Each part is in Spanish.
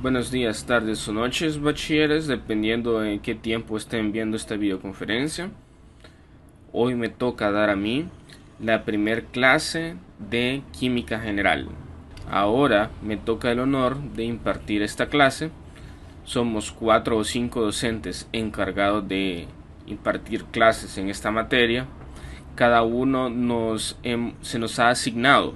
Buenos días, tardes o noches, bachilleres, dependiendo en qué tiempo estén viendo esta videoconferencia. Hoy me toca dar a mí la primer clase de Química General. Ahora me toca el honor de impartir esta clase. Somos 4 o 5 docentes encargados de impartir clases en esta materia. Cada uno se nos ha asignado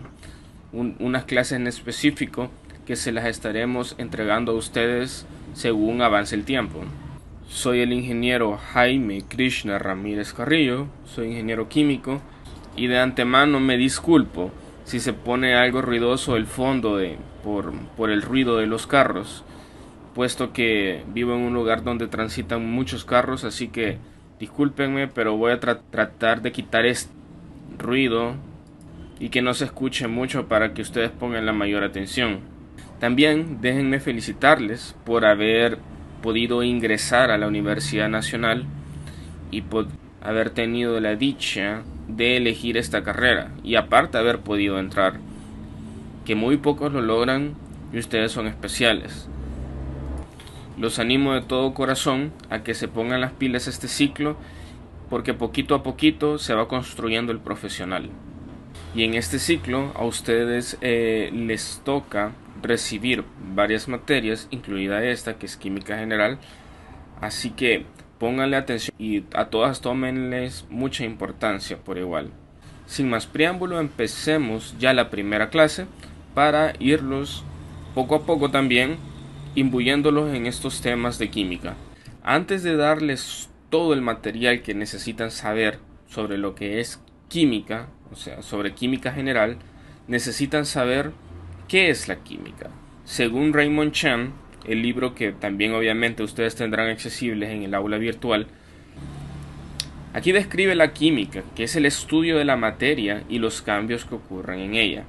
unas clases en específico que se las estaremos entregando a ustedes según avance el tiempo. Soy el ingeniero Jaime Krishna Ramírez Carrillo, soy ingeniero químico y de antemano me disculpo si se pone algo ruidoso el fondo por el ruido de los carros, puesto que vivo en un lugar donde transitan muchos carros, así que discúlpenme, pero voy a tratar de quitar este ruido y que no se escuche mucho para que ustedes pongan la mayor atención. También déjenme felicitarles por haber podido ingresar a la Universidad Nacional y por haber tenido la dicha de elegir esta carrera y aparte haber podido entrar, que muy pocos lo logran y ustedes son especiales. Los animo de todo corazón a que se pongan las pilas este ciclo, porque poquito a poquito se va construyendo el profesional. Y en este ciclo a ustedes les toca recibir varias materias, incluida esta que es Química General, así que pónganle atención y a todas tómenles mucha importancia por igual. Sin más preámbulo, empecemos ya la primera clase para irlos poco a poco también imbuyéndolos en estos temas de química. Antes de darles todo el material que necesitan saber sobre lo que es química, o sea, sobre química general, necesitan saber qué es la química. Según Raymond Chan, el libro que también obviamente ustedes tendrán accesibles en el aula virtual, aquí describe la química, que es el estudio de la materia y los cambios que ocurren en ella.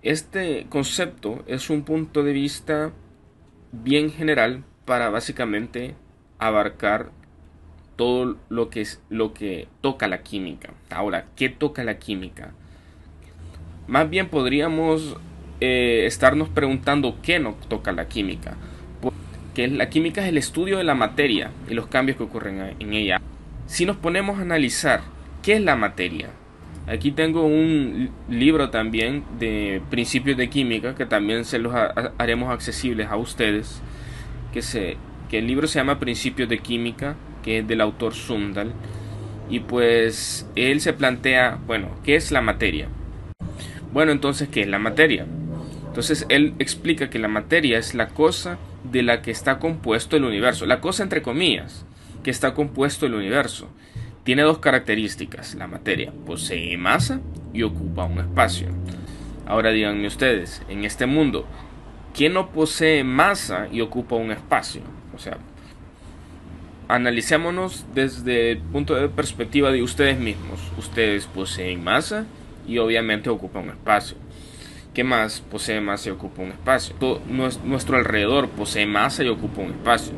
Este concepto es un punto de vista bien general para básicamente abarcar todo lo que toca la química. Ahora, ¿qué toca la química? Más bien podríamos estarnos preguntando qué no toca la química. Porque la química es el estudio de la materia y los cambios que ocurren en ella. Si nos ponemos a analizar qué es la materia, aquí tengo un libro también de principios de química que también se los haremos accesibles a ustedes, que el libro se llama Principios de Química, que es del autor Sundal, y pues él se plantea, bueno, ¿qué es la materia? Bueno, entonces, ¿qué es la materia? Entonces él explica que la materia es la cosa de la que está compuesto el universo, la cosa entre comillas, que está compuesto el universo. Tiene dos características, la materia posee masa y ocupa un espacio. Ahora díganme ustedes, en este mundo, ¿quién no posee masa y ocupa un espacio? O sea, analicémonos desde el punto de perspectiva de ustedes mismos. Ustedes poseen masa y obviamente ocupa un espacio. ¿Qué más posee masa y ocupa un espacio? Todo nuestro alrededor posee masa y ocupa un espacio.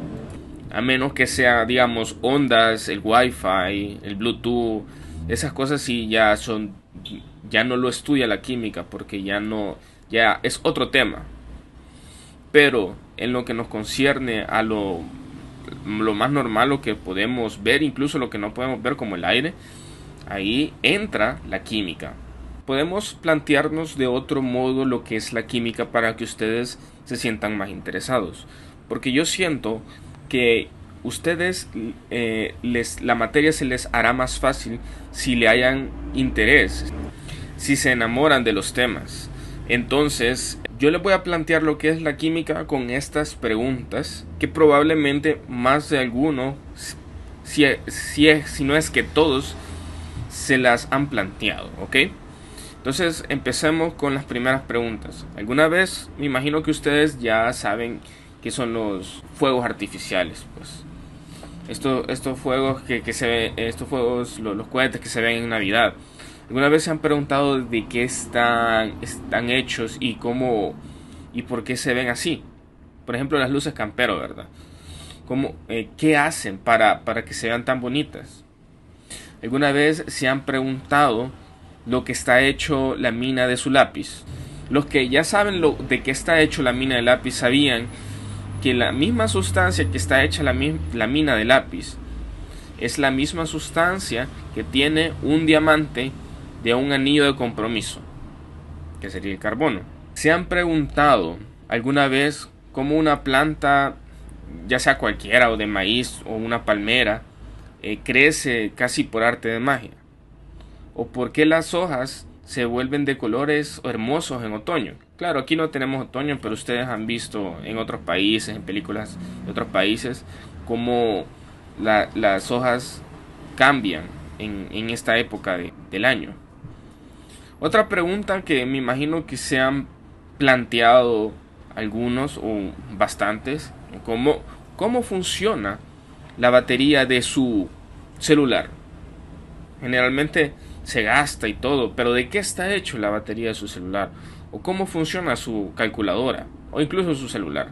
A menos que sea, digamos, ondas, el Wi-Fi, el Bluetooth, esas cosas sí ya no lo estudia la química porque ya es otro tema. Pero en lo que nos concierne a lo más normal, lo que podemos ver, incluso lo que no podemos ver como el aire, ahí entra la química. Podemos plantearnos de otro modo lo que es la química para que ustedes se sientan más interesados, porque yo siento que ustedes la materia se les hará más fácil si le hayan interés, si se enamoran de los temas. Entonces yo les voy a plantear lo que es la química con estas preguntas que probablemente más de alguno, si no es que todos, se las han planteado, ¿ok? Entonces empecemos con las primeras preguntas. ¿Alguna vez, me imagino que ustedes ya saben qué son los fuegos artificiales? Pues estos fuegos los cohetes que se ven en Navidad. ¿Alguna vez se han preguntado de qué están hechos y cómo y por qué se ven así? Por ejemplo, las luces campero, ¿verdad? ¿Qué hacen para que se vean tan bonitas? ¿Alguna vez se han preguntado lo que está hecho la mina de su lápiz? Los que ya saben de qué está hecho la mina de lápiz sabían que la misma sustancia que está hecha la mina de lápiz es la misma sustancia que tiene un diamante de un anillo de compromiso, que sería el carbono. ¿Se han preguntado alguna vez cómo una planta, ya sea cualquiera, o de maíz o una palmera, crece casi por arte de magia? ¿O por qué las hojas se vuelven de colores hermosos en otoño? Claro, aquí no tenemos otoño, pero ustedes han visto en otros países, en películas de otros países, cómo las hojas cambian en esta época del año. Otra pregunta que me imagino que se han planteado algunos o bastantes, ¿cómo funciona la batería de su celular? Generalmente se gasta y todo, pero ¿de qué está hecho la batería de su celular? ¿O cómo funciona su calculadora? O incluso su celular.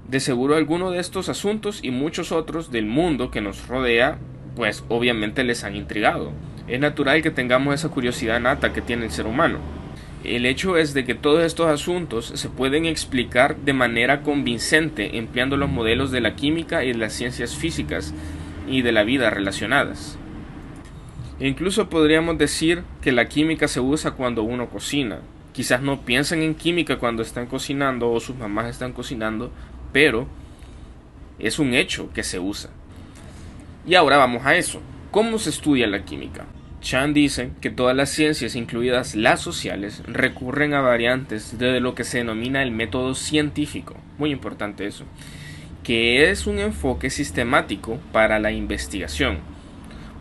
De seguro alguno de estos asuntos y muchos otros del mundo que nos rodea, pues obviamente les han intrigado. Es natural que tengamos esa curiosidad nata que tiene el ser humano. El hecho es de que todos estos asuntos se pueden explicar de manera convincente empleando los modelos de la química y de las ciencias físicas y de la vida relacionadas. E incluso podríamos decir que la química se usa cuando uno cocina. Quizás no piensan en química cuando están cocinando o sus mamás están cocinando, pero es un hecho que se usa. Y ahora vamos a eso. ¿Cómo se estudia la química? Chan dice que todas las ciencias, incluidas las sociales, recurren a variantes de lo que se denomina el método científico. Muy importante eso. Que es un enfoque sistemático para la investigación.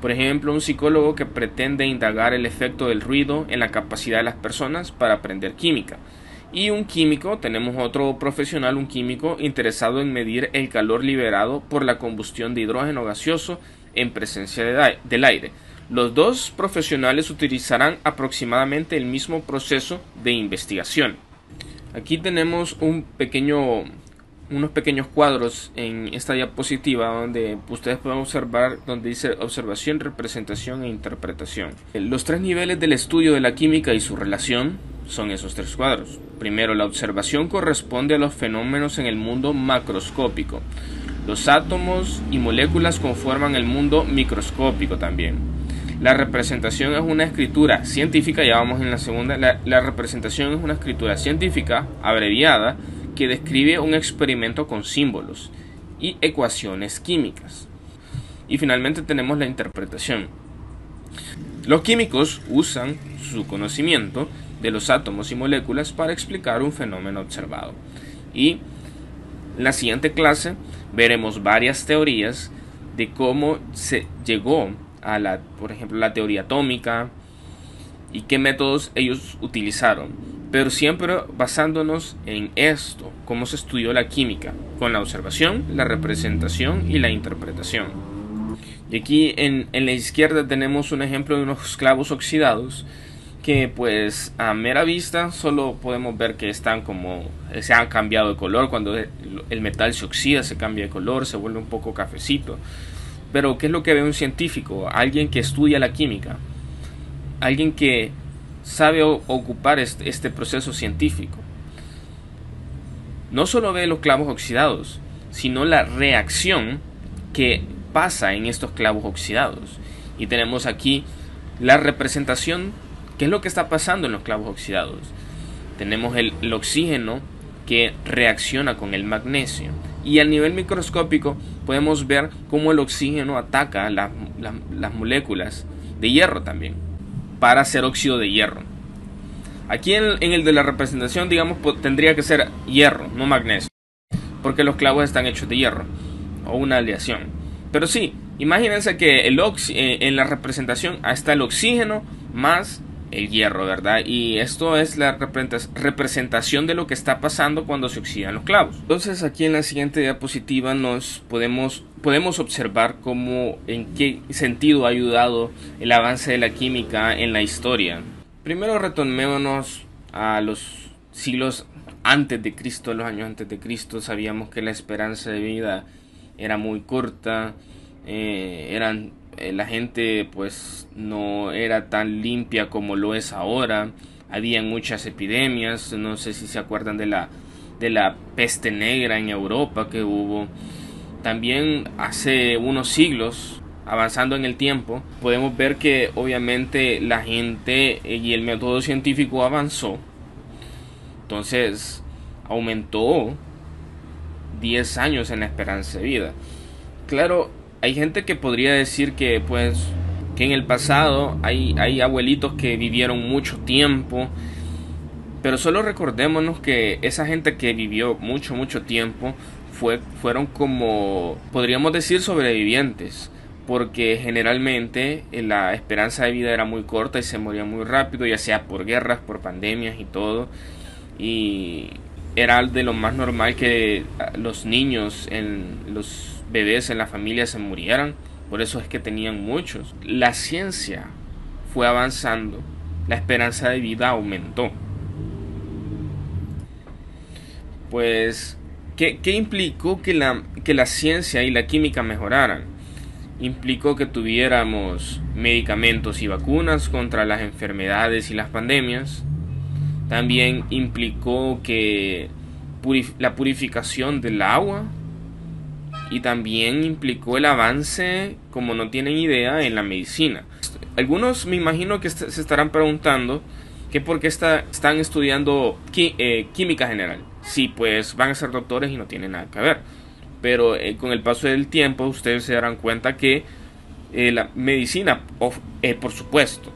Por ejemplo, un psicólogo que pretende indagar el efecto del ruido en la capacidad de las personas para aprender química. Y un químico, tenemos otro profesional, un químico interesado en medir el calor liberado por la combustión de hidrógeno gaseoso en presencia del aire. Los dos profesionales utilizarán aproximadamente el mismo proceso de investigación. Aquí tenemos unos pequeños cuadros en esta diapositiva donde ustedes pueden observar, donde dice observación, representación e interpretación. Los tres niveles del estudio de la química y su relación son esos tres cuadros. Primero, la observación corresponde a los fenómenos en el mundo macroscópico. Los átomos y moléculas conforman el mundo microscópico también. La representación es una escritura científica, ya vamos en la segunda. La representación es una escritura científica abreviada que describe un experimento con símbolos y ecuaciones químicas. Y finalmente tenemos la interpretación. Los químicos usan su conocimiento de los átomos y moléculas para explicar un fenómeno observado. Y en la siguiente clase veremos varias teorías de cómo se llegó a por ejemplo, la teoría atómica y qué métodos ellos utilizaron, pero siempre basándonos en esto, cómo se estudió la química, con la observación, la representación y la interpretación. Y aquí en la izquierda tenemos un ejemplo de unos clavos oxidados que pues a mera vista solo podemos ver que están se han cambiado de color. Cuando el metal se oxida se cambia de color, se vuelve un poco cafecito. Pero ¿qué es lo que ve un científico? Alguien que estudia la química, alguien que sabe ocupar este proceso científico. No solo ve los clavos oxidados, sino la reacción que pasa en estos clavos oxidados. Y tenemos aquí la representación, qué es lo que está pasando en los clavos oxidados. Tenemos el oxígeno que reacciona con el magnesio. Y a nivel microscópico podemos ver cómo el oxígeno ataca las moléculas de hierro también, para hacer óxido de hierro. Aquí en el de la representación, digamos, tendría que ser hierro, no magnesio, porque los clavos están hechos de hierro, o una aleación. Pero sí, imagínense que en la representación está el oxígeno más el hierro, ¿verdad? Y esto es la representación de lo que está pasando cuando se oxidan los clavos. Entonces aquí en la siguiente diapositiva podemos observar en qué sentido ha ayudado el avance de la química en la historia. Primero retomémonos a los siglos antes de Cristo, los años antes de Cristo. Sabíamos que la esperanza de vida era muy corta, la gente pues no era tan limpia como lo es ahora. Habían muchas epidemias, no sé si se acuerdan de de la peste negra en Europa que hubo. También hace unos siglos, avanzando en el tiempo, podemos ver que obviamente la gente y el método científico avanzó. Entonces aumentó 10 años en la esperanza de vida. Claro, hay gente que podría decir que pues que en el pasado hay abuelitos que vivieron mucho tiempo, pero solo recordémonos que esa gente que vivió mucho tiempo fueron como, podríamos decir, sobrevivientes, porque generalmente la esperanza de vida era muy corta y se moría muy rápido, ya sea por guerras, por pandemias y todo, y era de lo más normal que los niños, los bebés en la familia se murieran. Por eso es que tenían muchos. La ciencia fue avanzando, la esperanza de vida aumentó. Pues, ¿qué implicó que la ciencia y la química mejoraran? Implicó que tuviéramos medicamentos y vacunas contra las enfermedades y las pandemias. También implicó que la purificación del agua, y también implicó el avance, como no tienen idea, en la medicina. Algunos me imagino que se estarán preguntando que por qué están estudiando química general. Sí, pues van a ser doctores y no tienen nada que ver. Pero con el paso del tiempo ustedes se darán cuenta que la medicina, por supuesto,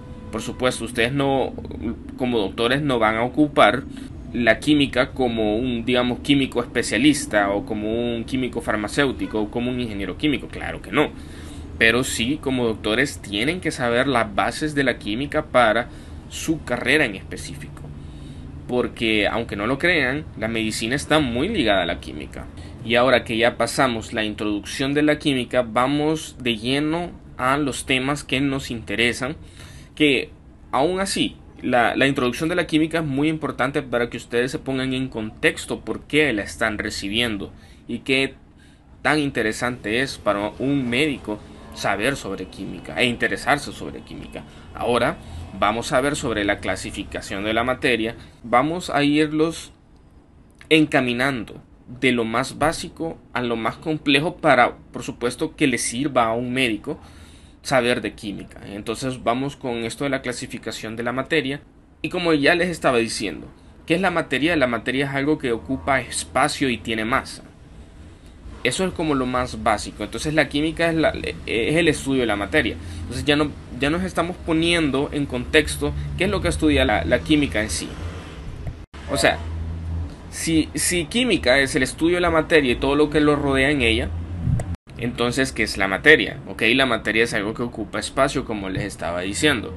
ustedes no, como doctores, no van a ocupar la química como un, digamos, químico especialista o como un químico farmacéutico o como un ingeniero químico. Claro que no. Pero sí, como doctores tienen que saber las bases de la química para su carrera en específico. Porque aunque no lo crean, la medicina está muy ligada a la química. Y ahora que ya pasamos la introducción de la química, vamos de lleno a los temas que nos interesan, que aún así la introducción de la química es muy importante para que ustedes se pongan en contexto por qué la están recibiendo y qué tan interesante es para un médico saber sobre química e interesarse sobre química. Ahora vamos a ver sobre la clasificación de la materia. Vamos a irlos encaminando de lo más básico a lo más complejo para, por supuesto, que le sirva a un médico saber de química. Entonces vamos con esto de la clasificación de la materia. Y como ya les estaba diciendo, ¿qué es la materia? La materia es algo que ocupa espacio y tiene masa. Eso es como lo más básico. Entonces la química es el estudio de la materia. Entonces ya nos estamos poniendo en contexto qué es lo que estudia la química en sí. O sea, si química es el estudio de la materia y todo lo que lo rodea en ella, entonces, ¿qué es la materia? Ok, la materia es algo que ocupa espacio, como les estaba diciendo.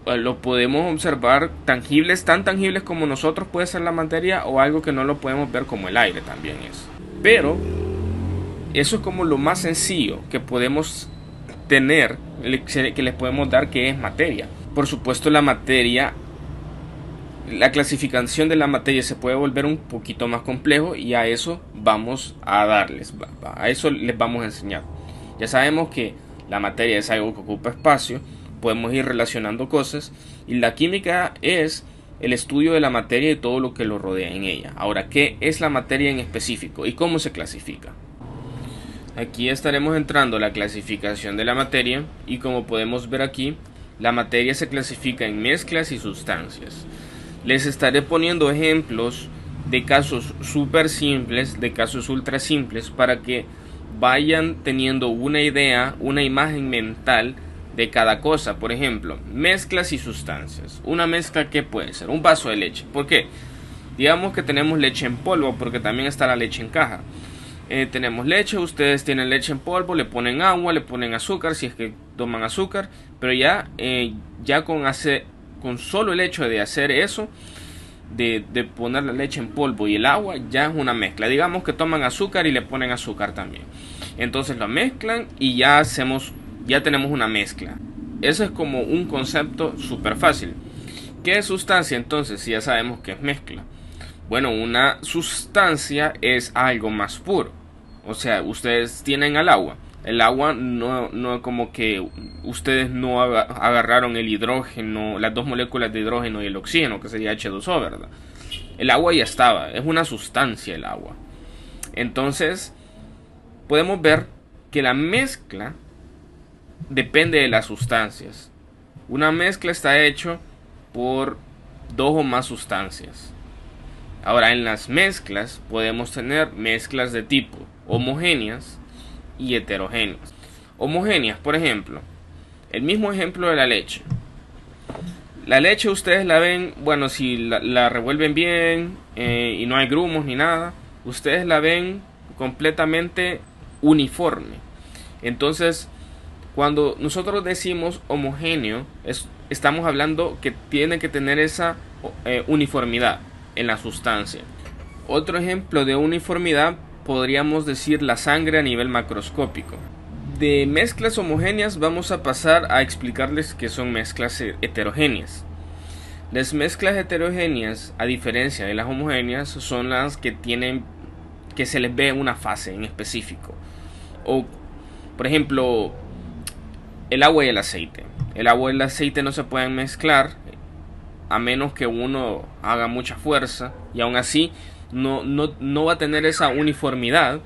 Lo podemos observar tangibles, tan tangibles como nosotros puede ser la materia, o algo que no lo podemos ver como el aire también es. Pero eso es como lo más sencillo que podemos tener, que les podemos dar, que es materia. Por supuesto, la materia, la clasificación de la materia se puede volver un poquito más complejo, y a eso vamos a darles, a eso les vamos a enseñar. Ya sabemos que la materia es algo que ocupa espacio, podemos ir relacionando cosas, y la química es el estudio de la materia y todo lo que lo rodea en ella. Ahora, ¿qué es la materia en específico y cómo se clasifica? Aquí estaremos entrando a la clasificación de la materia, y como podemos ver aquí, la materia se clasifica en mezclas y sustancias. Les estaré poniendo ejemplos de casos súper simples, de casos ultra simples, para que vayan teniendo una idea, una imagen mental de cada cosa. Por ejemplo, mezclas y sustancias. Una mezcla, ¿qué puede ser? Un vaso de leche. ¿Por qué? Digamos que tenemos leche en polvo, porque también está la leche en caja. Tenemos leche, ustedes tienen leche en polvo, le ponen agua, le ponen azúcar, si es que toman azúcar, pero ya con solo el hecho de hacer eso, de poner la leche en polvo y el agua, ya es una mezcla. Digamos que toman azúcar y le ponen azúcar también. Entonces lo mezclan y ya tenemos una mezcla. Eso es como un concepto súper fácil. ¿Qué es sustancia entonces? Si ya sabemos que es mezcla. Bueno, una sustancia es algo más puro. O sea, ustedes tienen el agua. El agua no como que ustedes no agarraron el hidrógeno, las dos moléculas de hidrógeno y el oxígeno, que sería H2O, ¿verdad? El agua ya estaba, es una sustancia el agua. Entonces, podemos ver que la mezcla depende de las sustancias. Una mezcla está hecha por dos o más sustancias. Ahora, en las mezclas podemos tener mezclas de tipo homogéneas y heterogéneas. Homogéneas, por ejemplo, el mismo ejemplo de la leche. La leche ustedes la ven, bueno, si la revuelven bien y no hay grumos ni nada, ustedes la ven completamente uniforme. Entonces, cuando nosotros decimos homogéneo, estamos hablando que tiene que tener esa uniformidad en la sustancia. Otro ejemplo de uniformidad podríamos decir la sangre a nivel macroscópico. De mezclas homogéneas vamos a pasar a explicarles qué son mezclas heterogéneas. Las mezclas heterogéneas, a diferencia de las homogéneas, son las que se les ve una fase en específico. O, por ejemplo, el agua y el aceite. El agua y el aceite no se pueden mezclar a menos que uno haga mucha fuerza, y aún así no va a tener esa uniformidad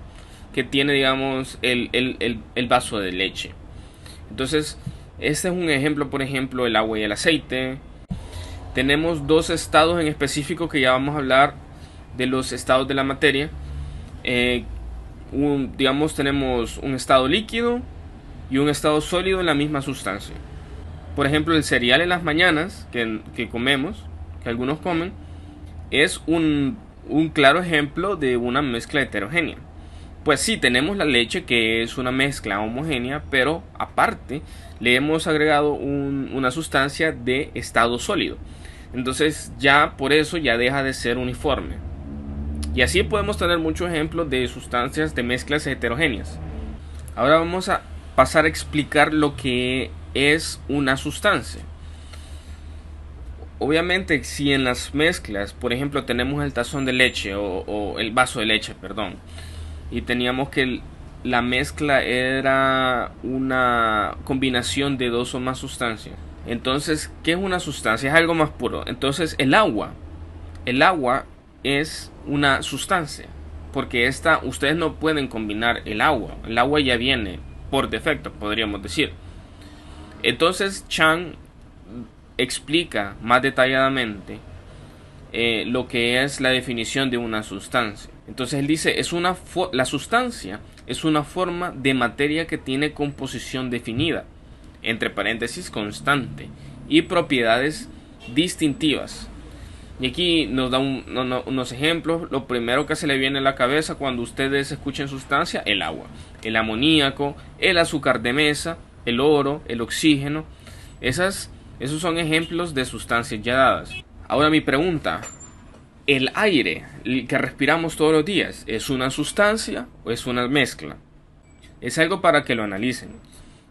que tiene, digamos, el vaso de leche. Entonces, este es un ejemplo, por ejemplo, el agua y el aceite. Tenemos dos estados en específico que ya vamos a hablar de los estados de la materia. Digamos, tenemos un estado líquido y un estado sólido en la misma sustancia. Por ejemplo, el cereal en las mañanas que comemos, que algunos comen, es un claro ejemplo de una mezcla heterogénea. Pues sí, tenemos la leche, que es una mezcla homogénea, pero aparte le hemos agregado una sustancia de estado sólido. Entonces ya por eso ya deja de ser uniforme. Y así podemos tener muchos ejemplos de sustancias de mezclas heterogéneas. Ahora vamos a pasar a explicar lo que es una sustancia. Obviamente, si en las mezclas, por ejemplo, tenemos el tazón de leche o el vaso de leche, perdón, y teníamos que la mezcla era una combinación de dos o más sustancias. Entonces, ¿qué es una sustancia? Es algo más puro. Entonces, el agua es una sustancia, porque ustedes no pueden combinar el agua ya viene por defecto, podríamos decir. Entonces Chang explica más detalladamente lo que es la definición de una sustancia. Entonces él dice, la sustancia es una forma de materia que tiene composición definida, entre paréntesis constante, y propiedades distintivas. Y aquí nos da unos ejemplos. Lo primero que se le viene a la cabeza cuando ustedes escuchen sustancia: el agua, el amoníaco, el azúcar de mesa, el oro, el oxígeno. Esos son ejemplos de sustancias ya dadas. Ahora mi pregunta: ¿el aire que respiramos todos los días es una sustancia o es una mezcla? Es algo para que lo analicen.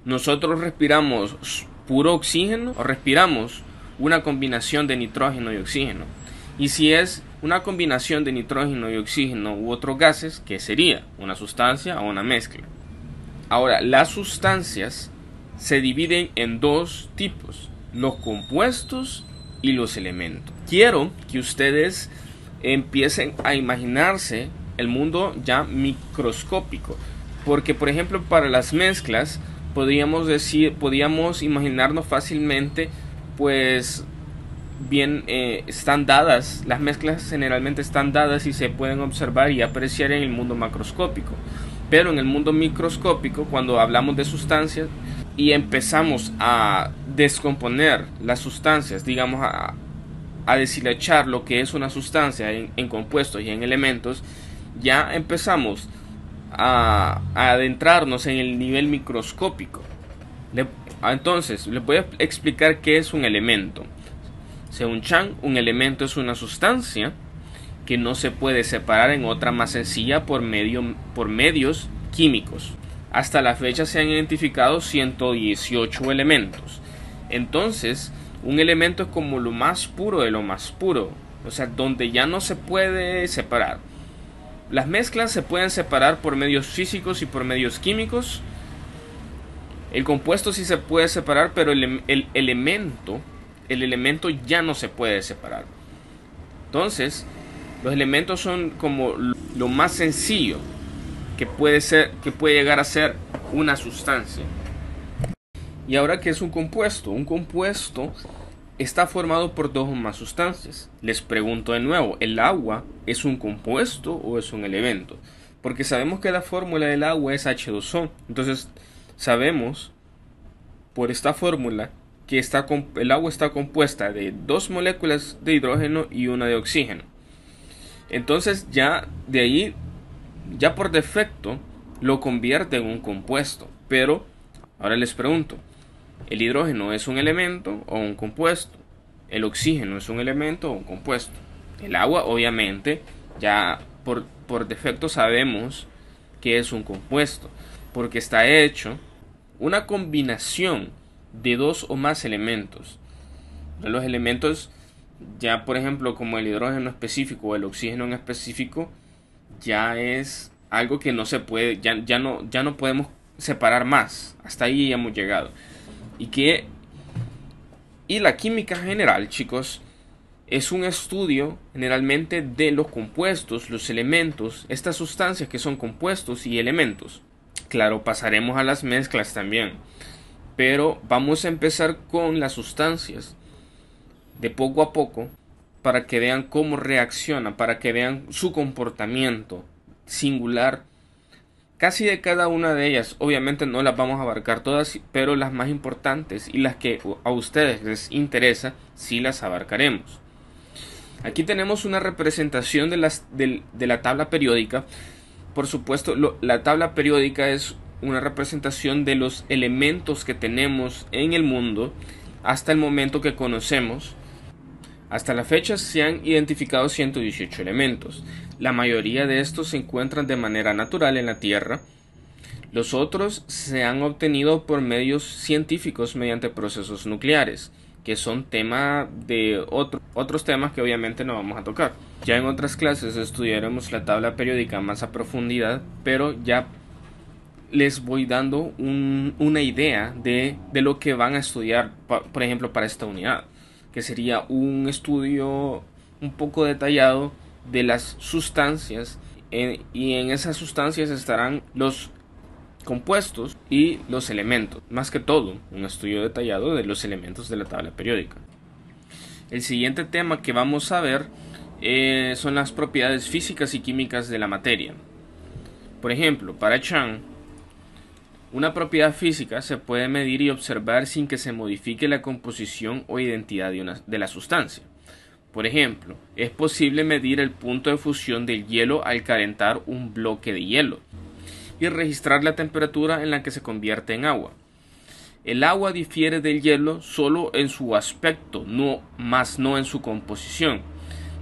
¿Nosotros respiramos puro oxígeno o respiramos una combinación de nitrógeno y oxígeno? Y si es una combinación de nitrógeno y oxígeno u otros gases, ¿qué sería? ¿Una sustancia o una mezcla? Ahora, las sustancias se dividen en dos tipos: los compuestos y los elementos. Quiero que ustedes empiecen a imaginarse el mundo ya microscópico, porque por ejemplo para las mezclas podíamos imaginarnos fácilmente, pues bien, están dadas, las mezclas generalmente están dadas y se pueden observar y apreciar en el mundo macroscópico. Pero en el mundo microscópico, cuando hablamos de sustancias y empezamos a descomponer las sustancias, digamos a deshilachar lo que es una sustancia en compuestos y en elementos, ya empezamos a adentrarnos en el nivel microscópico. Entonces, les voy a explicar qué es un elemento. Según Chang, un elemento es una sustancia que no se puede separar en otra más sencilla por medios químicos. Hasta la fecha se han identificado 118 elementos. Entonces, un elemento es como lo más puro de lo más puro, o sea, donde ya no se puede separar. Las mezclas se pueden separar por medios físicos y por medios químicos. El compuesto sí se puede separar, pero el elemento ya no se puede separar. Entonces, Los elementos son como lo más sencillo que puede llegar a ser una sustancia. Y ahora, ¿qué es un compuesto? Un compuesto está formado por dos o más sustancias. Les pregunto de nuevo, ¿el agua es un compuesto o es un elemento? Porque sabemos que la fórmula del agua es H2O. Entonces sabemos por esta fórmula que el agua está compuesta de 2 moléculas de hidrógeno y una de oxígeno. Entonces ya de ahí, ya por defecto, lo convierte en un compuesto. Pero ahora les pregunto, ¿el hidrógeno es un elemento o un compuesto? ¿El oxígeno es un elemento o un compuesto? El agua, obviamente, ya por defecto sabemos que es un compuesto, porque está hecho una combinación de 2 o más elementos. Los elementos, ya por ejemplo, como el hidrógeno específico o el oxígeno en específico, ya es algo que no se puede, ya no podemos separar más. Hasta ahí ya hemos llegado. Y la química general, chicos, es un estudio generalmente de los compuestos, los elementos, estas sustancias que son compuestos y elementos. Claro, pasaremos a las mezclas también, pero vamos a empezar con las sustancias de poco a poco para que vean cómo reacciona, para que vean su comportamiento singular casi de cada una de ellas. Obviamente no las vamos a abarcar todas, pero las más importantes y las que a ustedes les interesa sí las abarcaremos. Aquí tenemos una representación de la tabla periódica. Por supuesto, la tabla periódica es una representación de los elementos que tenemos en el mundo hasta el momento que conocemos. Hasta la fecha se han identificado 118 elementos. La mayoría de estos se encuentran de manera natural en la Tierra. Los otros se han obtenido por medios científicos mediante procesos nucleares, que son tema de otros temas que obviamente no vamos a tocar. Ya en otras clases estudiaremos la tabla periódica más a profundidad, pero ya les voy dando una idea de lo que van a estudiar, por ejemplo, para esta unidad, que sería un estudio un poco detallado de las sustancias, y en esas sustancias estarán los compuestos y los elementos, más que todo un estudio detallado de los elementos de la tabla periódica. El siguiente tema que vamos a ver son las propiedades físicas y químicas de la materia. Por ejemplo, para Chang, una propiedad física se puede medir y observar sin que se modifique la composición o identidad de la sustancia. Por ejemplo, es posible medir el punto de fusión del hielo al calentar un bloque de hielo y registrar la temperatura en la que se convierte en agua. El agua difiere del hielo solo en su aspecto, más no en su composición,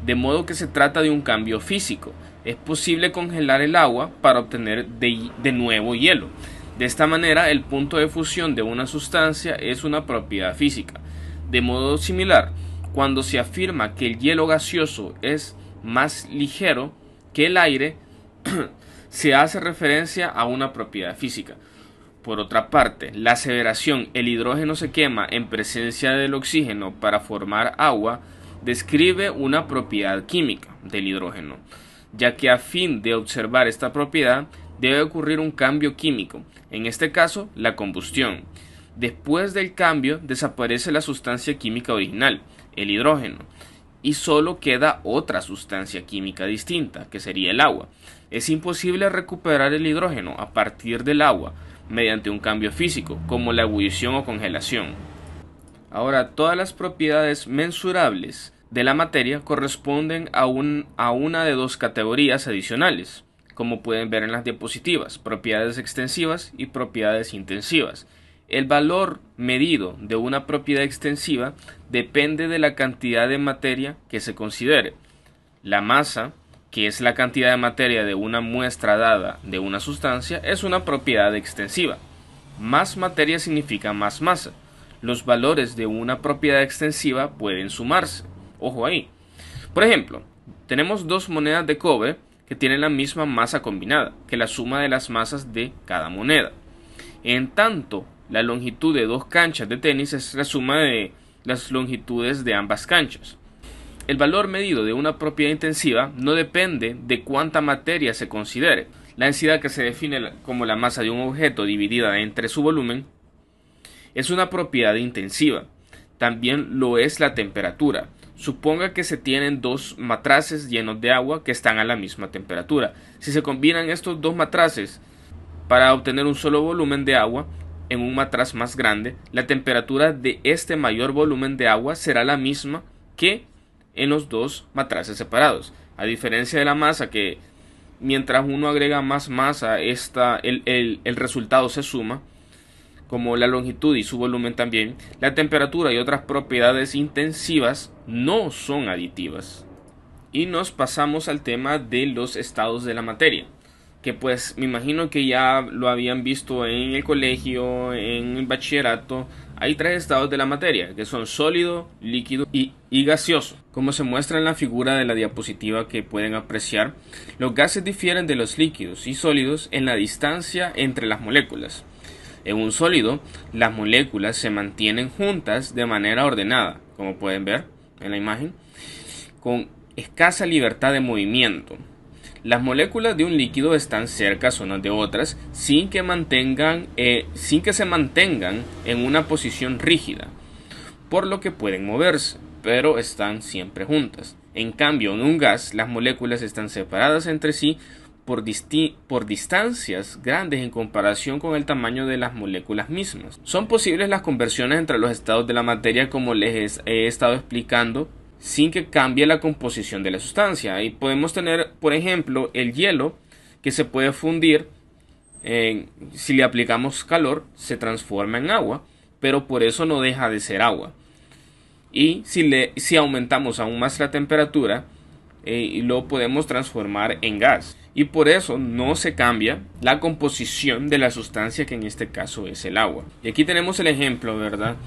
de modo que se trata de un cambio físico. Es posible congelar el agua para obtener de nuevo hielo. De esta manera, el punto de fusión de una sustancia es una propiedad física. De modo similar, cuando se afirma que el hielo gaseoso es más ligero que el aire, se hace referencia a una propiedad física. Por otra parte, la aseveración "el hidrógeno se quema en presencia del oxígeno para formar agua" describe una propiedad química del hidrógeno, ya que a fin de observar esta propiedad debe ocurrir un cambio químico, en este caso la combustión. Después del cambio desaparece la sustancia química original, el hidrógeno, y solo queda otra sustancia química distinta, que sería el agua. Es imposible recuperar el hidrógeno a partir del agua mediante un cambio físico, como la ebullición o congelación. Ahora, todas las propiedades mensurables de la materia corresponden a una de dos categorías adicionales, como pueden ver en las diapositivas: propiedades extensivas y propiedades intensivas. El valor medido de una propiedad extensiva depende de la cantidad de materia que se considere. La masa, que es la cantidad de materia de una muestra dada de una sustancia, es una propiedad extensiva. Más materia significa más masa. Los valores de una propiedad extensiva pueden sumarse. Ojo ahí. Por ejemplo, tenemos dos monedas de cobre que tienen la misma masa combinada, que la suma de las masas de cada moneda. En tanto, la longitud de dos canchas de tenis es la suma de las longitudes de ambas canchas. el valor medido de una propiedad intensiva no depende de cuánta materia se considere. La densidad, que se define como la masa de un objeto dividida entre su volumen, es una propiedad intensiva. También lo es la temperatura. Suponga que se tienen dos matraces llenos de agua que están a la misma temperatura. Si se combinan estos dos matraces para obtener un solo volumen de agua en un matraz más grande, la temperatura de este mayor volumen de agua será la misma que en los dos matraces separados. A diferencia de la masa, que mientras uno agrega más masa, el resultado se suma, como la longitud y su volumen también, la temperatura y otras propiedades intensivas no son aditivas. Y nos pasamos al tema de los estados de la materia, que pues me imagino que ya lo habían visto en el colegio, en el bachillerato. Hay tres estados de la materia, que son sólido, líquido y gaseoso. Como se muestra en la figura de la diapositiva que pueden apreciar, los gases difieren de los líquidos y sólidos en la distancia entre las moléculas. En un sólido, las moléculas se mantienen juntas de manera ordenada, como pueden ver en la imagen, con escasa libertad de movimiento. Las moléculas de un líquido están cerca unas de otras sin que se mantengan en una posición rígida, por lo que pueden moverse, pero están siempre juntas. En cambio, en un gas, las moléculas están separadas entre sí por distancias grandes en comparación con el tamaño de las moléculas mismas. Son posibles las conversiones entre los estados de la materia, como les he estado explicando, sin que cambie la composición de la sustancia. Y podemos tener, por ejemplo, el hielo, que se puede fundir, si le aplicamos calor, se transforma en agua, pero por eso no deja de ser agua. Y si aumentamos aún más la temperatura, lo podemos transformar en gas. Y por eso no se cambia la composición de la sustancia, que en este caso es el agua. Y aquí tenemos el ejemplo, ¿verdad?,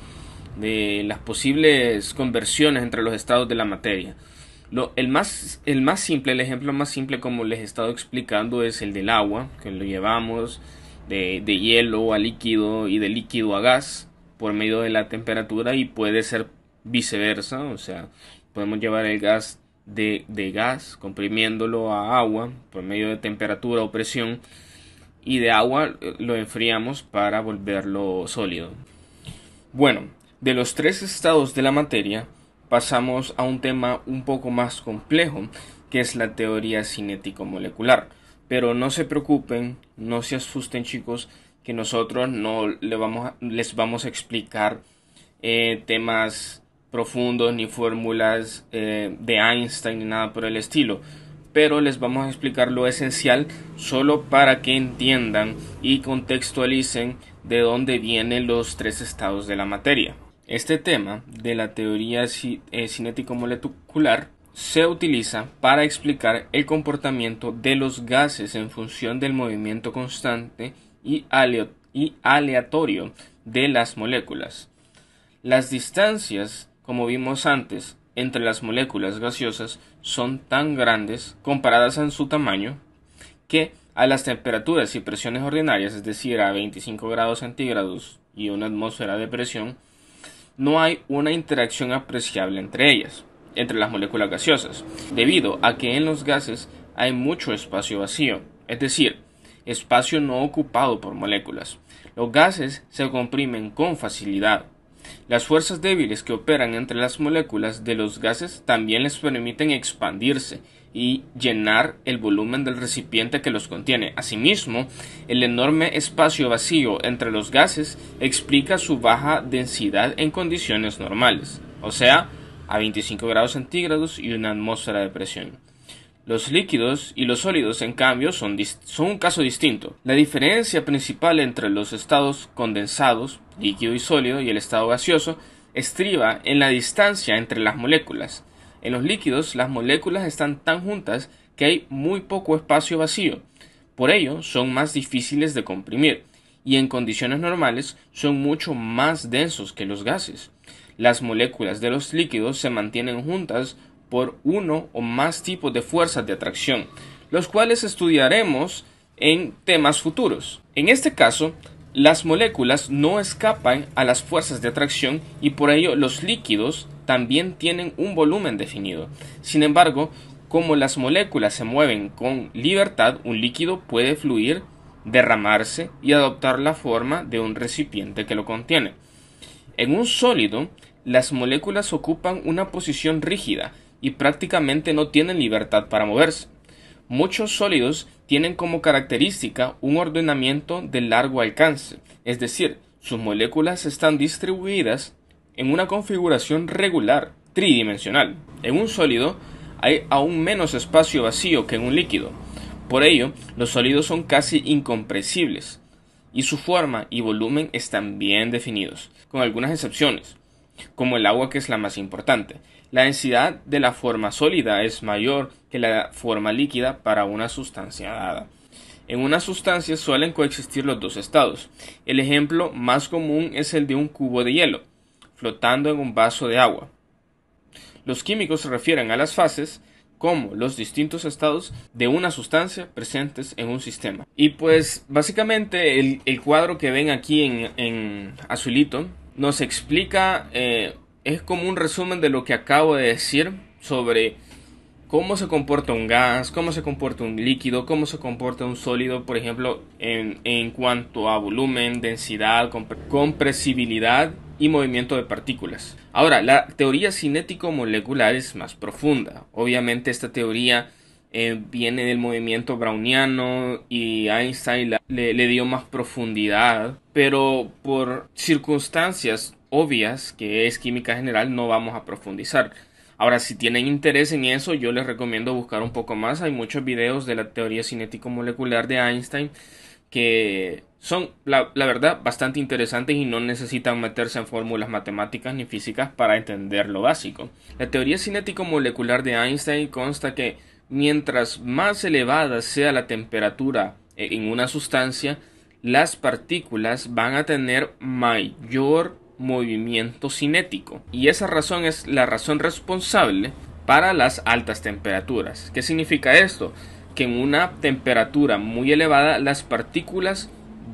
de las posibles conversiones entre los estados de la materia. El ejemplo más simple, como les he estado explicando, es el del agua, que lo llevamos de hielo a líquido y de líquido a gas por medio de la temperatura, y puede ser viceversa. O sea, podemos llevar el gas de gas comprimiéndolo a agua por medio de temperatura o presión, y de agua lo enfriamos para volverlo sólido. Bueno, de los tres estados de la materia pasamos a un tema un poco más complejo, que es la teoría cinético-molecular. Pero no se preocupen, no se asusten, chicos, que nosotros no les vamos a explicar temas profundos ni fórmulas de Einstein ni nada por el estilo, pero les vamos a explicar lo esencial solo para que entiendan y contextualicen de dónde vienen los tres estados de la materia. Este tema de la teoría cinético-molecular se utiliza para explicar el comportamiento de los gases en función del movimiento constante y aleatorio de las moléculas. Las distancias, como vimos antes, entre las moléculas gaseosas son tan grandes comparadas en su tamaño que a las temperaturas y presiones ordinarias, es decir, a 25 grados centígrados y una atmósfera de presión, no hay una interacción apreciable entre ellas, entre las moléculas gaseosas, debido a que en los gases hay mucho espacio vacío, es decir, espacio no ocupado por moléculas. Los gases se comprimen con facilidad. Las fuerzas débiles que operan entre las moléculas de los gases también les permiten expandirse y llenar el volumen del recipiente que los contiene. Asimismo, el enorme espacio vacío entre los gases explica su baja densidad en condiciones normales, o sea, a 25 grados centígrados y una atmósfera de presión. Los líquidos y los sólidos, en cambio, son un caso distinto. La diferencia principal entre los estados condensados, líquido y sólido, y el estado gaseoso, estriba en la distancia entre las moléculas. En los líquidos, las moléculas están tan juntas que hay muy poco espacio vacío. Por ello, son más difíciles de comprimir, y en condiciones normales son mucho más densos que los gases. Las moléculas de los líquidos se mantienen juntas por uno o más tipos de fuerzas de atracción, los cuales estudiaremos en temas futuros. En este caso, Las moléculas no escapan a las fuerzas de atracción y por ello los líquidos también tienen un volumen definido. Sin embargo, como las moléculas se mueven con libertad, un líquido puede fluir, derramarse y adoptar la forma de un recipiente que lo contiene. En un sólido, las moléculas ocupan una posición rígida y prácticamente no tienen libertad para moverse. Muchos sólidos tienen como característica un ordenamiento de largo alcance, es decir, sus moléculas están distribuidas en una configuración regular, tridimensional. En un sólido hay aún menos espacio vacío que en un líquido. Por ello, los sólidos son casi incompresibles y su forma y volumen están bien definidos, con algunas excepciones, como el agua, que es la más importante. La densidad de la forma sólida es mayor que la forma líquida para una sustancia dada. En una sustancia suelen coexistir los dos estados. El ejemplo más común es el de un cubo de hielo, flotando en un vaso de agua. Los químicos se refieren a las fases como los distintos estados de una sustancia presentes en un sistema. Y pues básicamente el cuadro que ven aquí en azulito nos explica, es como un resumen de lo que acabo de decir sobre cómo se comporta un gas, cómo se comporta un líquido, cómo se comporta un sólido, por ejemplo, en cuanto a volumen, densidad, compresibilidad y movimiento de partículas. Ahora, la teoría cinético-molecular es más profunda. Obviamente esta teoría viene del movimiento browniano y Einstein le dio más profundidad, pero por circunstancias obvias, que es química general, no vamos a profundizar. Ahora, si tienen interés en eso, yo les recomiendo buscar un poco más. Hay muchos videos de la teoría cinético-molecular de Einstein que son, la verdad, bastante interesantes y no necesitan meterse en fórmulas matemáticas ni físicas para entender lo básico. La teoría cinético-molecular de Einstein consta que mientras más elevada sea la temperatura en una sustancia, las partículas van a tener mayor movimiento cinético, y esa razón es la razón responsable para las altas temperaturas. ¿Qué significa esto? Que en una temperatura muy elevada las partículas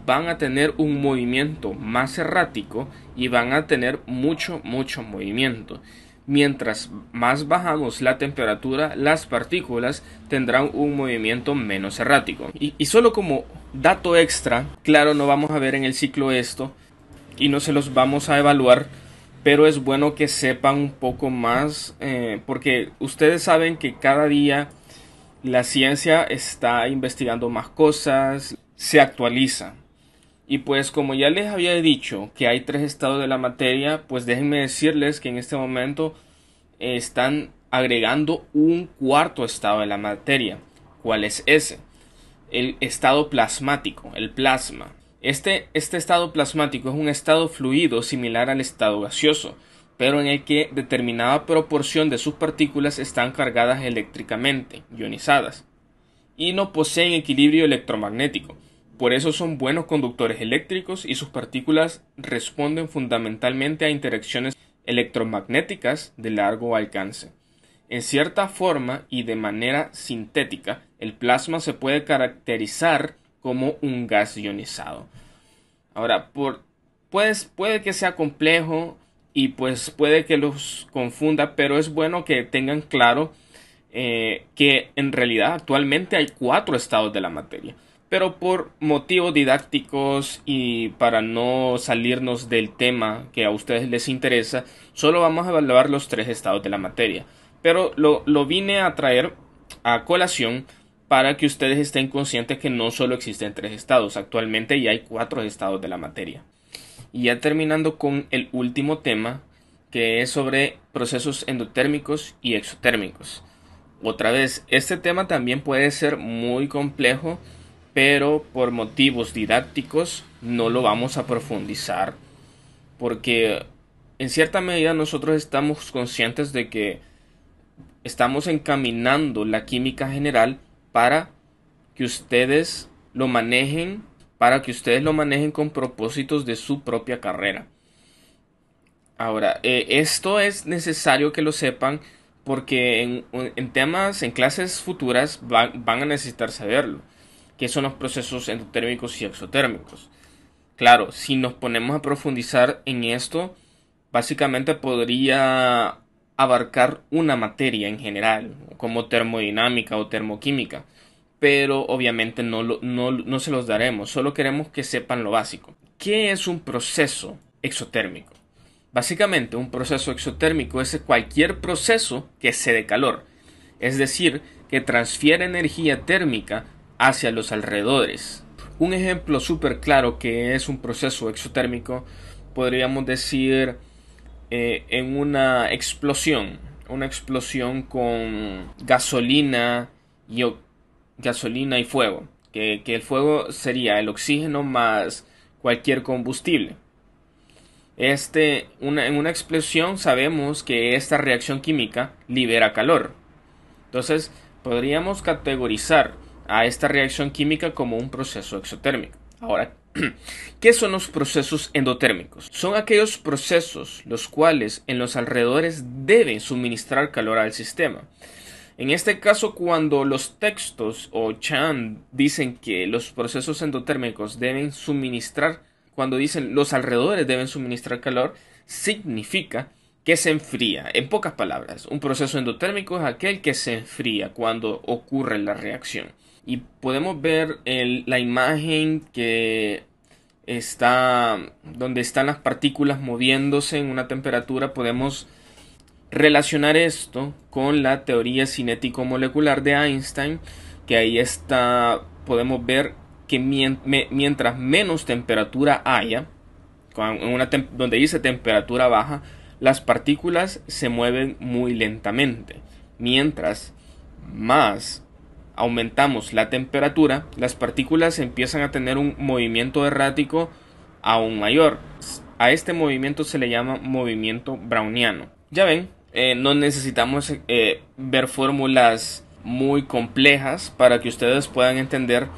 van a tener un movimiento más errático y van a tener mucho movimiento. Mientras más bajamos la temperatura, las partículas tendrán un movimiento menos errático. Y solo como dato extra, claro, no vamos a ver en el ciclo esto y no se los vamos a evaluar, pero es bueno que sepan un poco más, porque ustedes saben que cada día la ciencia está investigando más cosas, se actualiza. Y pues como ya les había dicho que hay 3 estados de la materia, pues déjenme decirles que en este momento están agregando un 4.º estado de la materia. ¿Cuál es ese? El estado plasmático, el plasma. Este estado plasmático es un estado fluido similar al estado gaseoso, pero en el que determinada proporción de sus partículas están cargadas eléctricamente, ionizadas, y no poseen equilibrio electromagnético. Por eso son buenos conductores eléctricos y sus partículas responden fundamentalmente a interacciones electromagnéticas de largo alcance. En cierta forma y de manera sintética, el plasma se puede caracterizar como un gas ionizado. Ahora, puede que sea complejo y pues puede que los confunda, pero es bueno que tengan claro que en realidad actualmente hay 4 estados de la materia. Pero por motivos didácticos y para no salirnos del tema que a ustedes les interesa, solo vamos a evaluar los 3 estados de la materia. Pero lo vine a traer a colación para que ustedes estén conscientes que no solo existen 3 estados, actualmente ya hay 4 estados de la materia. Y ya terminando con el último tema, que es sobre procesos endotérmicos y exotérmicos. Otra vez, este tema también puede ser muy complejo, pero por motivos didácticos no lo vamos a profundizar, porque en cierta medida nosotros estamos conscientes de que estamos encaminando la química general para que ustedes lo manejen, con propósitos de su propia carrera. Ahora, esto es necesario que lo sepan porque en temas, en clases futuras van a necesitar saberlo. ¿Qué son los procesos endotérmicos y exotérmicos? Claro, si nos ponemos a profundizar en esto, básicamente podría abarcar una materia en general, como termodinámica o termoquímica, pero obviamente no se los daremos, solo queremos que sepan lo básico. ¿Qué es un proceso exotérmico? Básicamente, un proceso exotérmico es cualquier proceso que se dé calor, es decir, que transfiere energía térmica hacia los alrededores. Un ejemplo súper claro que es un proceso exotérmico podríamos decir en una explosión con gasolina y fuego, que el fuego sería el oxígeno más cualquier combustible. En una explosión sabemos que esta reacción química libera calor. Entonces, podríamos categorizar a esta reacción química como un proceso exotérmico. Ahora, ¿qué son los procesos endotérmicos? Son aquellos procesos los cuales en los alrededores deben suministrar calor al sistema. En este caso, cuando los textos o Chan dicen que los procesos endotérmicos deben suministrar, cuando dicen los alrededores deben suministrar calor, significa que se enfría. En pocas palabras, un proceso endotérmico es aquel que se enfría cuando ocurre la reacción. Y podemos ver la imagen que está donde están las partículas moviéndose en una temperatura. Podemos relacionar esto con la teoría cinético-molecular de Einstein, que ahí está, podemos ver que mientras menos temperatura haya, donde dice temperatura baja, las partículas se mueven muy lentamente. Mientras más aumentamos la temperatura, las partículas empiezan a tener un movimiento errático aún mayor. A este movimiento se le llama movimiento browniano. Ya ven, no necesitamos ver fórmulas muy complejas para que ustedes puedan entender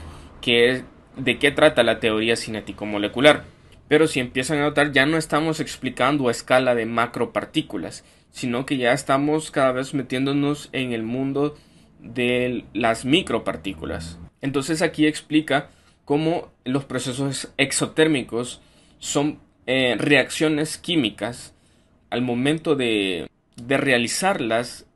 de qué trata la teoría cinético-molecular. Pero si empiezan a notar, ya no estamos explicando a escala de macropartículas, sino que ya estamos cada vez metiéndonos en el mundo de las micropartículas. Entonces aquí explica cómo los procesos exotérmicos son reacciones químicas. Al momento de realizarlas,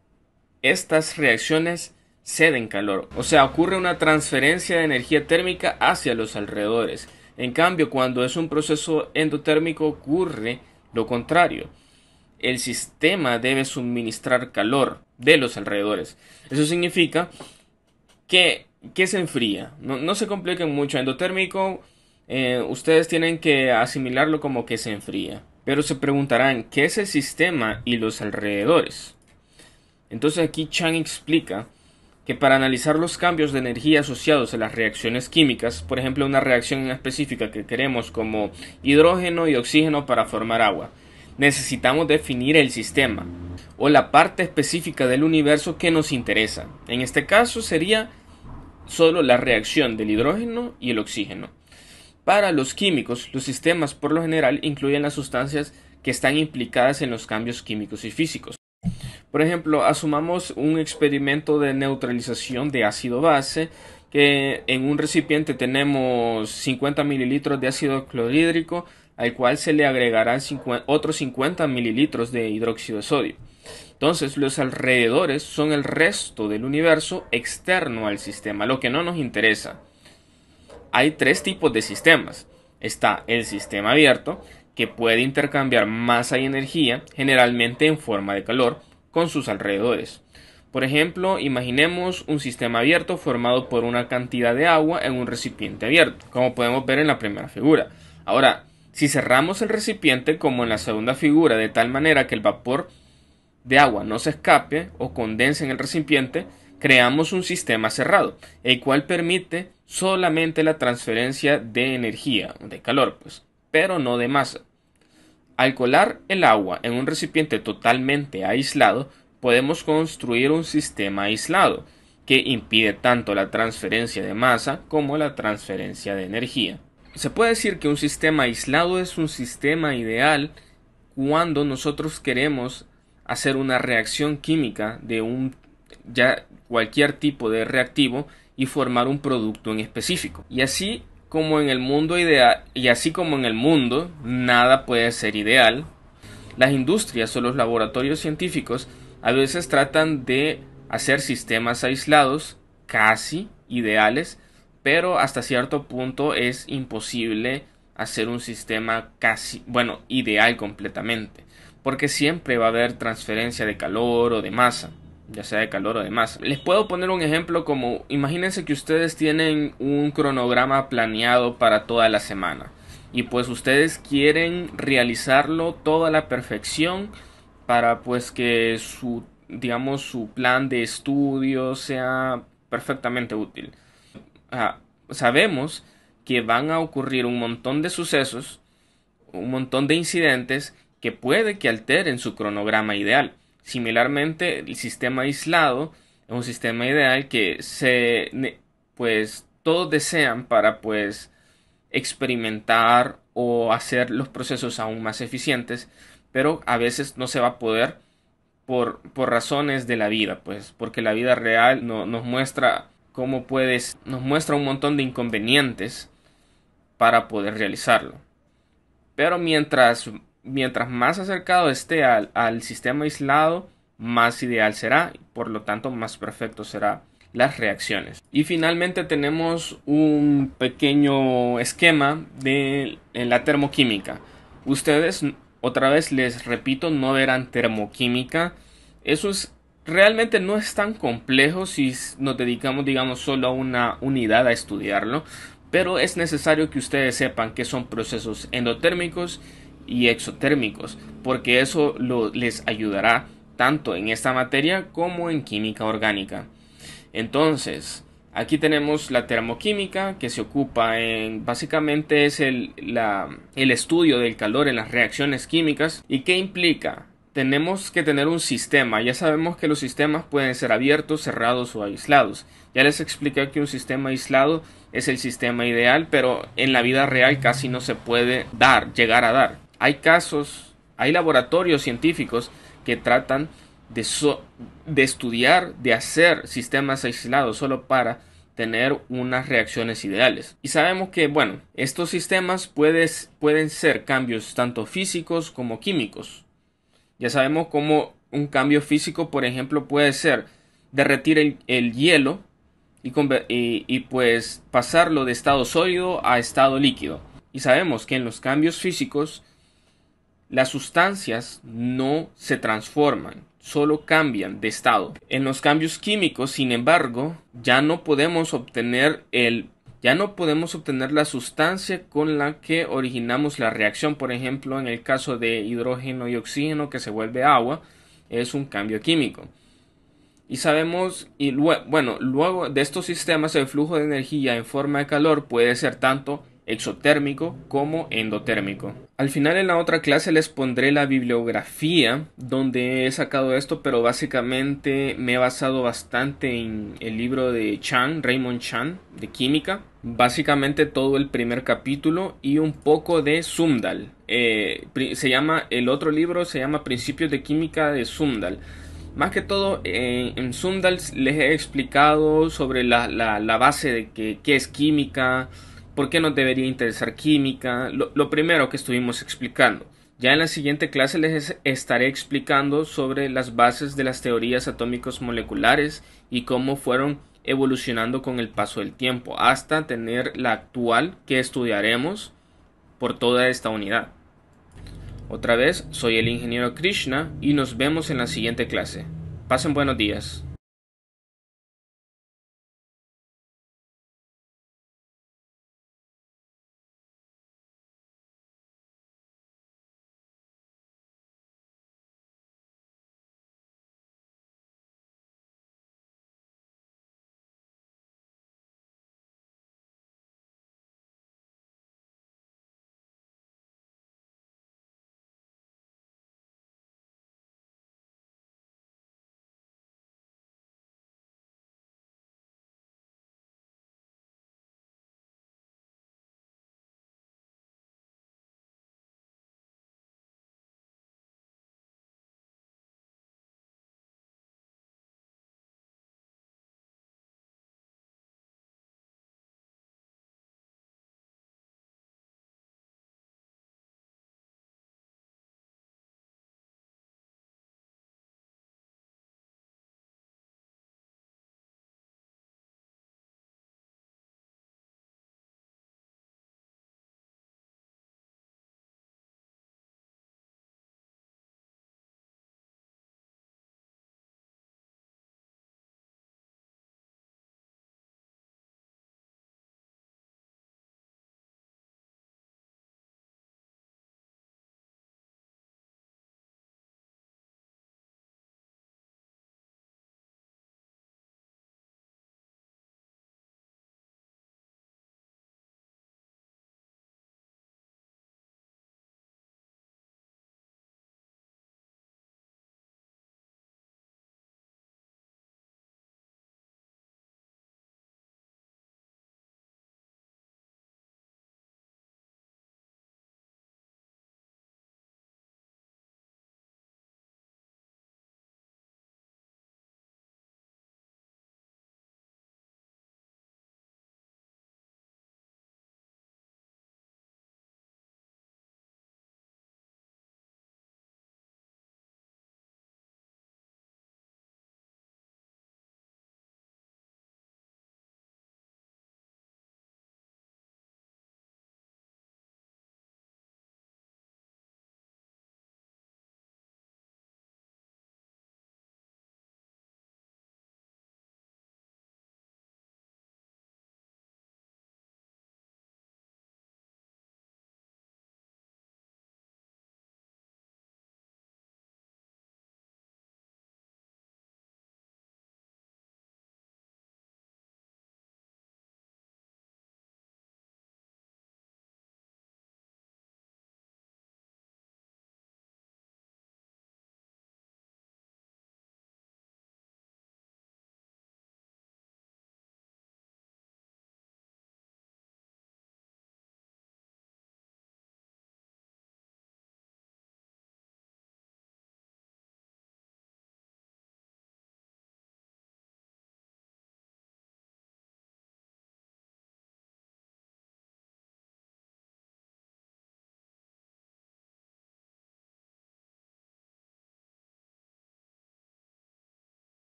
estas reacciones ceden calor, o sea, ocurre una transferencia de energía térmica hacia los alrededores. En cambio, cuando es un proceso endotérmico ocurre lo contrario. El sistema debe suministrar calor de los alrededores. Eso significa que se enfría. No se compliquen mucho. Endotérmico, ustedes tienen que asimilarlo como que se enfría. Pero se preguntarán, ¿qué es el sistema y los alrededores? Entonces aquí Chan explica que para analizar los cambios de energía asociados a las reacciones químicas, por ejemplo una reacción específica que queremos como hidrógeno y oxígeno para formar agua, necesitamos definir el sistema o la parte específica del universo que nos interesa. En este caso sería solo la reacción del hidrógeno y el oxígeno. Para los químicos, los sistemas por lo general incluyen las sustancias que están implicadas en los cambios químicos y físicos. Por ejemplo, asumamos un experimento de neutralización de ácido base, que en un recipiente tenemos 50 mililitros de ácido clorhídrico, al cual se le agregarán otros 50 mililitros de hidróxido de sodio. Entonces, los alrededores son el resto del universo externo al sistema, lo que no nos interesa. Hay tres tipos de sistemas. Está el sistema abierto, que puede intercambiar masa y energía, generalmente en forma de calor, con sus alrededores. Por ejemplo, imaginemos un sistema abierto formado por una cantidad de agua en un recipiente abierto, como podemos ver en la primera figura. Ahora, si cerramos el recipiente como en la segunda figura de tal manera que el vapor de agua no se escape o condense en el recipiente, creamos un sistema cerrado, el cual permite solamente la transferencia de energía, de calor, pero no de masa. Al colar el agua en un recipiente totalmente aislado, podemos construir un sistema aislado que impide tanto la transferencia de masa como la transferencia de energía. Se puede decir que un sistema aislado es un sistema ideal cuando nosotros queremos hacer una reacción química de cualquier tipo de reactivo y formar un producto en específico. Y así como en el mundo ideal, y así como en el mundo, nada puede ser ideal, las industrias o los laboratorios científicos a veces tratan de hacer sistemas aislados, casi ideales, pero hasta cierto punto es imposible hacer un sistema casi, bueno, ideal completamente, porque siempre va a haber transferencia de calor o de masa, ya sea de calor o de masa. Les puedo poner un ejemplo como, imagínense que ustedes tienen un cronograma planeado para toda la semana y pues ustedes quieren realizarlo toda a la perfección para pues que su, digamos, su plan de estudio sea perfectamente útil. Sabemos que van a ocurrir un montón de sucesos, un montón de incidentes que puede que alteren su cronograma ideal. Similarmente, el sistema aislado es un sistema ideal que pues todos desean para pues experimentar o hacer los procesos aún más eficientes, pero a veces no se va a poder por razones de la vida, pues porque la vida real nos muestra nos muestra un montón de inconvenientes para poder realizarlo. Pero mientras más acercado esté al sistema aislado, más ideal será, y por lo tanto más perfecto será las reacciones. Y finalmente tenemos un pequeño esquema en la termoquímica. Ustedes, otra vez les repito, no verán termoquímica. Eso realmente no es tan complejo si nos dedicamos, digamos, solo a una unidad a estudiarlo, pero es necesario que ustedes sepan qué son procesos endotérmicos y exotérmicos, porque eso les ayudará tanto en esta materia como en química orgánica. Entonces, aquí tenemos la termoquímica, que se ocupa básicamente es el estudio del calor en las reacciones químicas. ¿Y qué implica? Tenemos que tener un sistema. Ya sabemos que los sistemas pueden ser abiertos, cerrados o aislados. Ya les expliqué que un sistema aislado es el sistema ideal, pero en la vida real casi no se puede llegar a dar. Hay laboratorios científicos que tratan de estudiar, de hacer sistemas aislados solo para tener unas reacciones ideales. Y sabemos que, bueno, estos sistemas pueden ser cambios tanto físicos como químicos. Ya sabemos cómo un cambio físico, por ejemplo, puede ser derretir el hielo y pues pasarlo de estado sólido a estado líquido. Y sabemos que en los cambios físicos las sustancias no se transforman, solo cambian de estado. En los cambios químicos, sin embargo, ya no podemos obtener la sustancia con la que originamos la reacción. Por ejemplo, en el caso de hidrógeno y oxígeno que se vuelve agua, es un cambio químico. Y sabemos, luego de estos sistemas, el flujo de energía en forma de calor puede ser tanto exotérmico como endotérmico. Al final en la otra clase les pondré la bibliografía donde he sacado esto, pero básicamente me he basado bastante en el libro de Raymond Chan, de química. Básicamente todo el primer capítulo y un poco de Sundal. El otro libro se llama Principios de Química de Sundal. Más que todo en Sundal les he explicado sobre la base de qué es química, por qué nos debería interesar química, lo primero que estuvimos explicando. Ya en la siguiente clase les estaré explicando sobre las bases de las teorías atómicos moleculares y cómo fueron evolucionando con el paso del tiempo hasta tener la actual que estudiaremos por toda esta unidad. Otra vez, soy el ingeniero Krishna y nos vemos en la siguiente clase. Pasen buenos días.